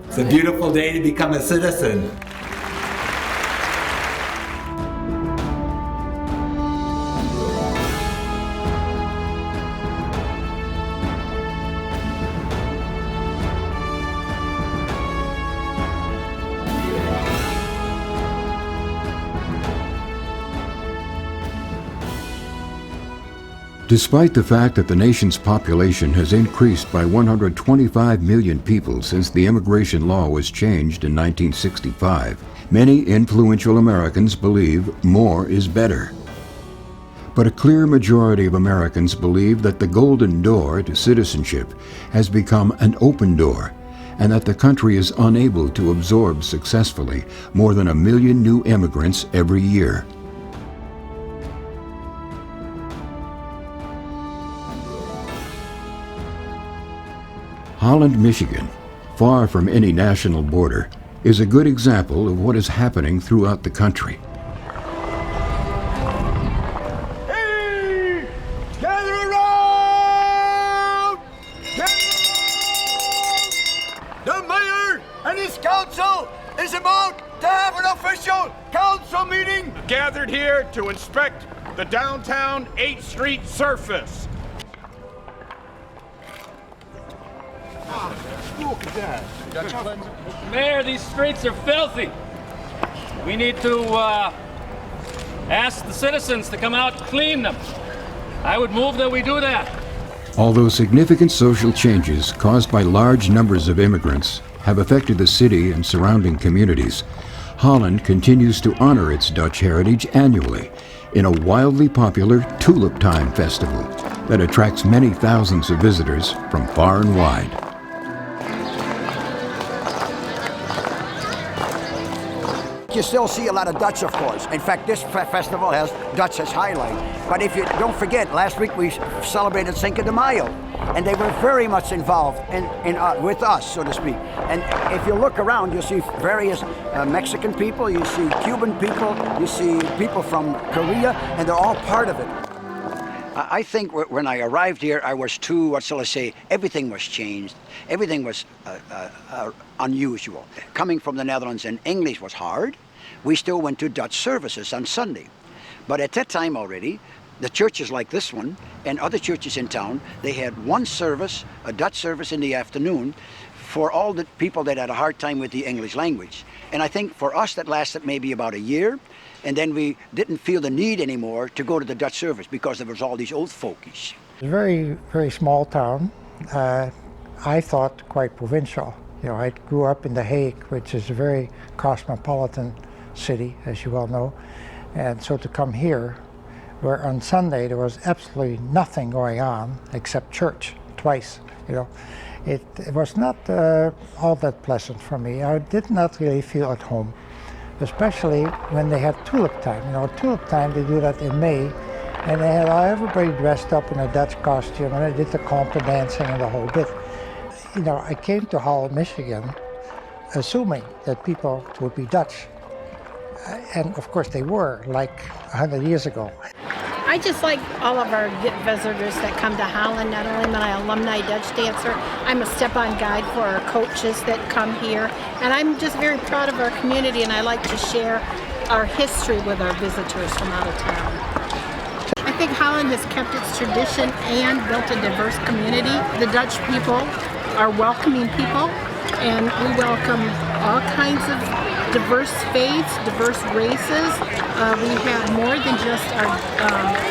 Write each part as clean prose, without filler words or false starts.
It's a beautiful day to become a citizen. Despite the fact that the nation's population has increased by 125 million people since the immigration law was changed in 1965, many influential Americans believe more is better. But a clear majority of Americans believe that the golden door to citizenship has become an open door, and that the country is unable to absorb successfully more than 1 million new immigrants every year. Holland, Michigan, far from any national border, is a good example of what is happening throughout the country. Hey! Gather around! Gather around! The mayor and his council is about to have an official council meeting. Gathered here to inspect the downtown 8th Street surface. Look at that. Mayor, these streets are filthy. We need to ask the citizens to come out and clean them. I would move that we do that. Although significant social changes caused by large numbers of immigrants have affected the city and surrounding communities, Holland continues to honor its Dutch heritage annually in a wildly popular Tulip Time festival that attracts many thousands of visitors from far and wide. You still see a lot of Dutch, of course. In fact, this festival has Dutch as highlight. But if you don't forget, last week we celebrated Cinco de Mayo, and they were very much involved with us, so to speak. And if you look around, you'll see various Mexican people, you see Cuban people, you see people from Korea, and they're all part of it. I think when I arrived here, I was too, what shall I say, everything was changed. Everything was unusual. Coming from the Netherlands, and English was hard. We still went to Dutch services on Sunday. But at that time already, the churches like this one and other churches in town, they had one service, a Dutch service in the afternoon, for all the people that had a hard time with the English language. And I think for us that lasted maybe about a year, and then we didn't feel the need anymore to go to the Dutch service because there was all these old folkies. It's a very, very small town. I thought quite provincial. You know, I grew up in The Hague, which is a very cosmopolitan city, as you well know. And so to come here, where on Sunday there was absolutely nothing going on except church twice, you know, it was not all that pleasant for me. I did not really feel at home, especially when they had Tulip Time. You know, Tulip Time, they do that in May, and they had everybody dressed up in a Dutch costume, and they did the conga dancing and the whole bit. You know, I came to Holland, Michigan, assuming that people would be Dutch. And of course they were, like 100 years ago. I just like all of our visitors that come to Holland, not only my alumni Dutch dancer, I'm a step-on guide for our coaches that come here. And I'm just very proud of our community, and I like to share our history with our visitors from out of town. I think Holland has kept its tradition and built a diverse community. The Dutch people are welcoming people, and we welcome all kinds of diverse faiths, diverse races. We have more than just our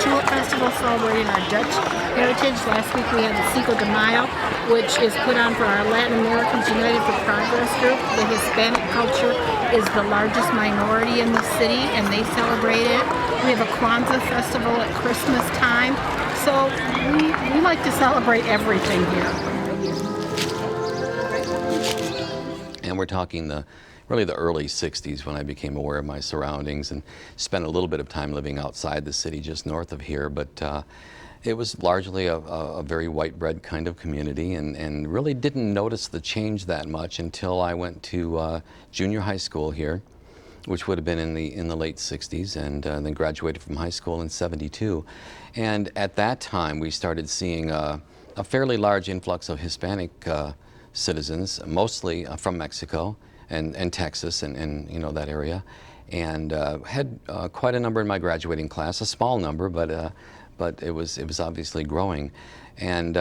Tulip Festival celebrating our Dutch heritage. Last week we had the Cinco de Mayo, which is put on for our Latin Americans United for Progress group. The Hispanic culture is the largest minority in the city, and they celebrate it. We have a Kwanzaa festival at Christmas time. So we like to celebrate everything here. And we're talking really the early 60s when I became aware of my surroundings and spent a little bit of time living outside the city just north of here, but it was largely a very white bread kind of community, and really didn't notice the change that much until I went to junior high school here, which would have been in the late 60s, and then graduated from high school in '72. And at that time we started seeing a fairly large influx of Hispanic citizens, mostly from Mexico and Texas and you know, that area, and had quite a number in my graduating class, a small number, but it was obviously growing, and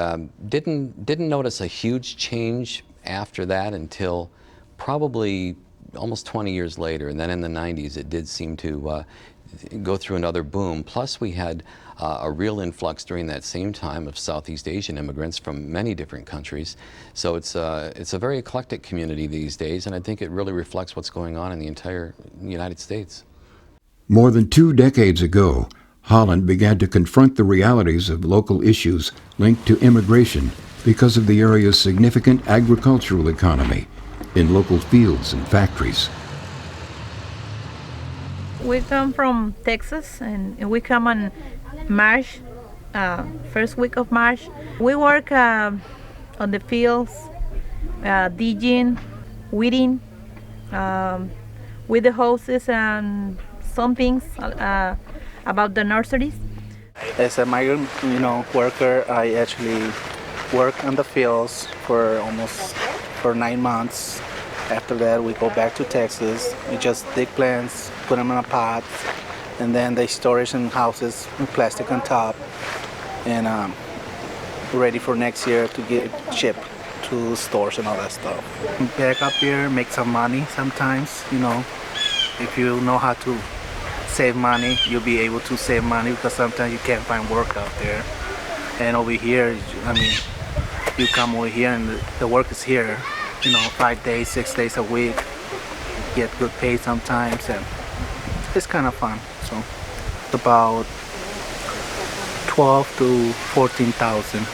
didn't notice a huge change after that until probably almost 20 years later, and then in the 90s it did seem to go through another boom. Plus we had a real influx during that same time of Southeast Asian immigrants from many different countries. So it's a very eclectic community these days, and I think it really reflects what's going on in the entire United States. More than 2 decades ago, Holland began to confront the realities of local issues linked to immigration because of the area's significant agricultural economy in local fields and factories. We come from Texas, and we come on March, first week of March. We work on the fields, digging, weeding, with the hoses and some things about the nurseries. As a migrant, worker, I actually work on the fields for 9 months. After that, we go back to Texas. We just dig plants, put them in a pot, and then they store it in houses with plastic on top, and ready for next year to get shipped to stores and all that stuff. Back up here, make some money sometimes. If you know how to save money, you'll be able to save money, because sometimes you can't find work out there. And over here, you come over here and the work is here. 5 days, 6 days a week, get good pay sometimes, and it's kind of fun. So it's about 12 to 14,000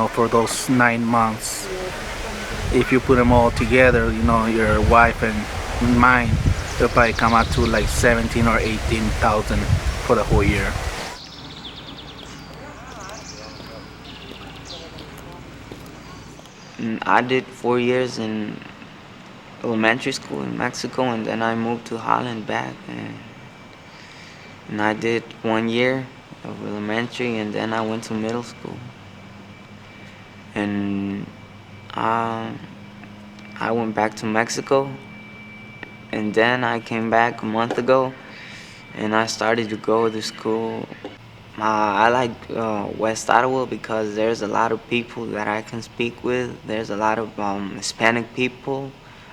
for those 9 months. If you put them all together, your wife and mine, it'll probably come out to like 17 or 18,000 for the whole year. I did 4 years in elementary school in Mexico, and then I moved to Holland back, and I did 1 year of elementary, and then I went to middle school. And I went back to Mexico, and then I came back a month ago, and I started to go to school. I like West Ottawa because there's a lot of people that I can speak with. There's a lot of Hispanic people.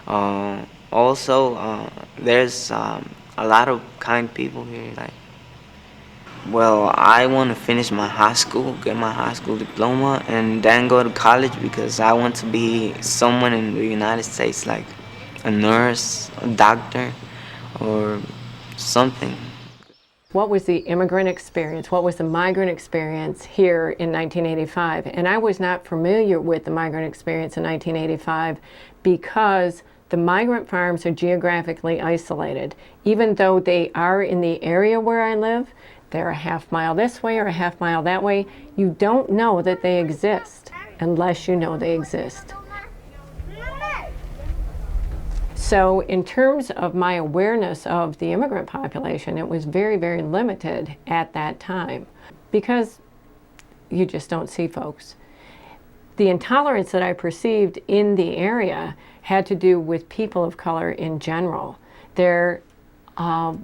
Also, there's a lot of kind people here. Well, I want to finish my high school, get my high school diploma, and then go to college, because I want to be someone in the United States, like a nurse, a doctor, or something. What was the immigrant experience? What was the migrant experience here in 1985? And I was not familiar with the migrant experience in 1985 because the migrant farms are geographically isolated. Even though they are in the area where I live, they're a half mile this way or a half mile that way. You don't know that they exist unless you know they exist. So in terms of my awareness of the immigrant population, it was very, very limited at that time because you just don't see folks. The intolerance that I perceived in the area had to do with people of color in general. A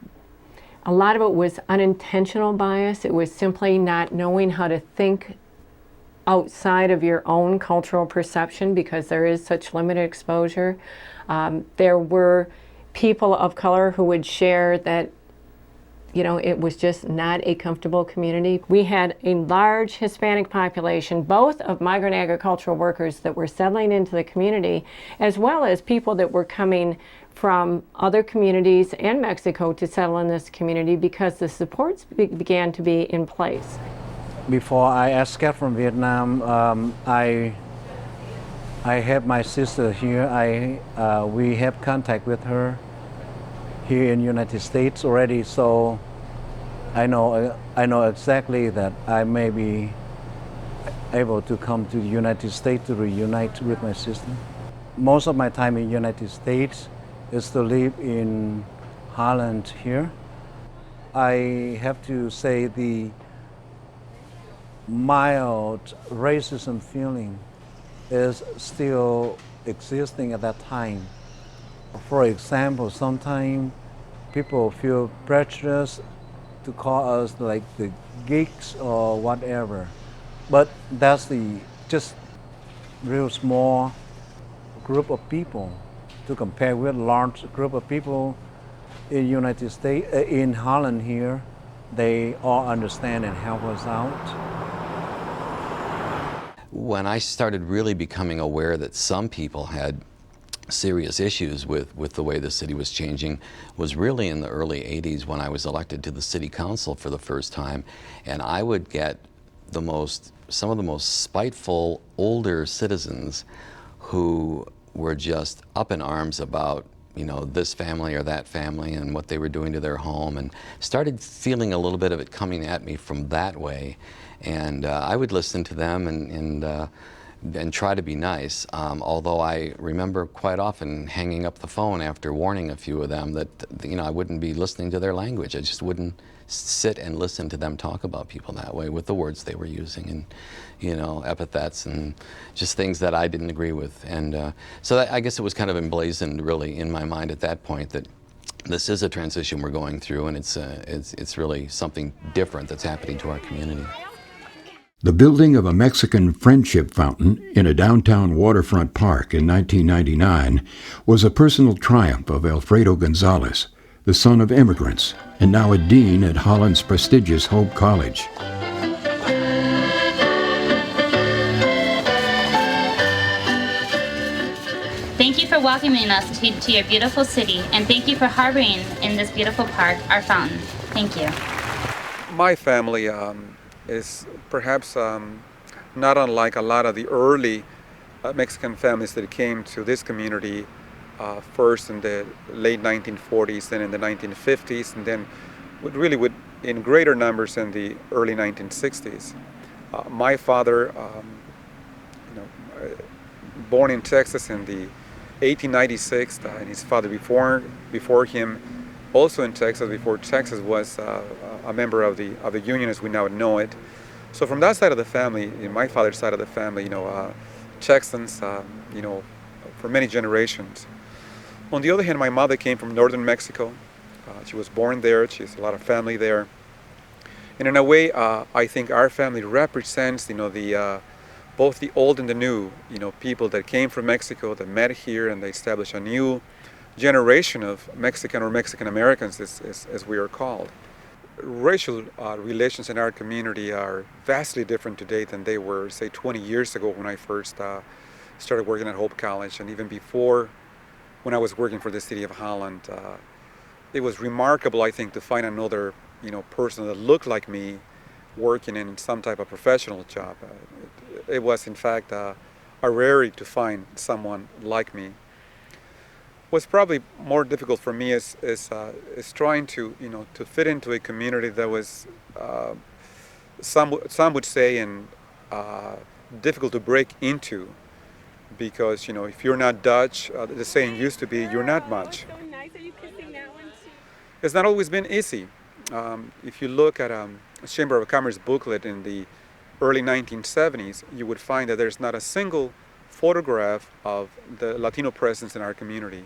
lot of it was unintentional bias. It was simply not knowing how to think outside of your own cultural perception because there is such limited exposure. There were people of color who would share that, it was just not a comfortable community. We had a large Hispanic population, both of migrant agricultural workers that were settling into the community, as well as people that were coming from other communities and Mexico to settle in this community because the supports began to be in place. Before I escaped from Vietnam, I have my sister here. We have contact with her here in United States already, so I know exactly that I may be able to come to the United States to reunite with my sister. Most of my time in United States is to live in Holland here. I have to say the mild racism feeling is still existing at that time. For example, sometimes people feel prejudiced to call us like the geeks or whatever, but that's the just real small group of people to compare with large group of people in United States, in Holland here. They all understand and help us out. When I started really becoming aware that some people had serious issues with the way the city was changing was really in the early 80s when I was elected to the city council for the first time, and I would get some of the most spiteful older citizens who were just up in arms about, you know, this family or that family and what they were doing to their home, and started feeling a little bit of it coming at me from that way. And I would listen to them and try to be nice, although I remember quite often hanging up the phone after warning a few of them that, you know, I wouldn't be listening to their language. I just wouldn't sit and listen to them talk about people that way with the words they were using and, you know, epithets and just things that I didn't agree with. And so that, I guess it was kind of emblazoned really in my mind at that point that this is a transition we're going through, and it's really something different that's happening to our community. The building of a Mexican friendship fountain in a downtown waterfront park in 1999 was a personal triumph of Alfredo Gonzales, the son of immigrants, and now a dean at Holland's prestigious Hope College. Thank you for welcoming us to your beautiful city, and thank you for harboring in this beautiful park our fountain. Thank you. My family is perhaps not unlike a lot of the early Mexican families that came to this community first in the late 1940s, then in the 1950s, and then in greater numbers in the early 1960s. My father, born in Texas in the 1896, and his father before him, also in Texas, before Texas was a member of the Union as we now know it. So from that side of the family, my father's side of the family, Texans, for many generations. On the other hand, my mother came from northern Mexico. She was born there. She has a lot of family there. And in a way, I think our family represents, both the old and the new, people that came from Mexico, that met here, and they established a new generation of Mexican or Mexican Americans, as we are called. Racial relations in our community are vastly different today than they were, say, 20 years ago when I first started working at Hope College, and even before, when I was working for the city of Holland. It was remarkable, I think, to find another, person that looked like me working in some type of professional job. It was, in fact, a rarity to find someone like me. What's probably more difficult for me is trying to to fit into a community that was some would say difficult to break into, because if you're not Dutch, the saying used to be you're not much. Oh, so nice. Are you kissing that one too? It's not always been easy. If you look at a Chamber of Commerce booklet in the early 1970s, you would find that there's not a single photograph of the Latino presence in our community.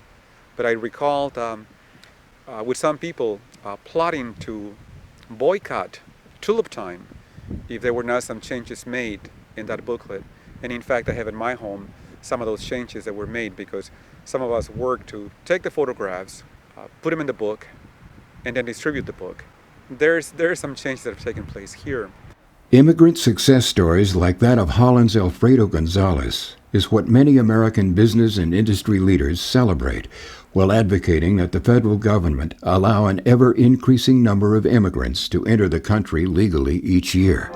But I recalled with some people plotting to boycott Tulip Time if there were not some changes made in that booklet. And in fact, I have in my home some of those changes that were made, because some of us worked to take the photographs, put them in the book, and then distribute the book. There's some changes that have taken place here. Immigrant success stories like that of Holland's Alfredo Gonzales is what many American business and industry leaders celebrate, while advocating that the federal government allow an ever-increasing number of immigrants to enter the country legally each year.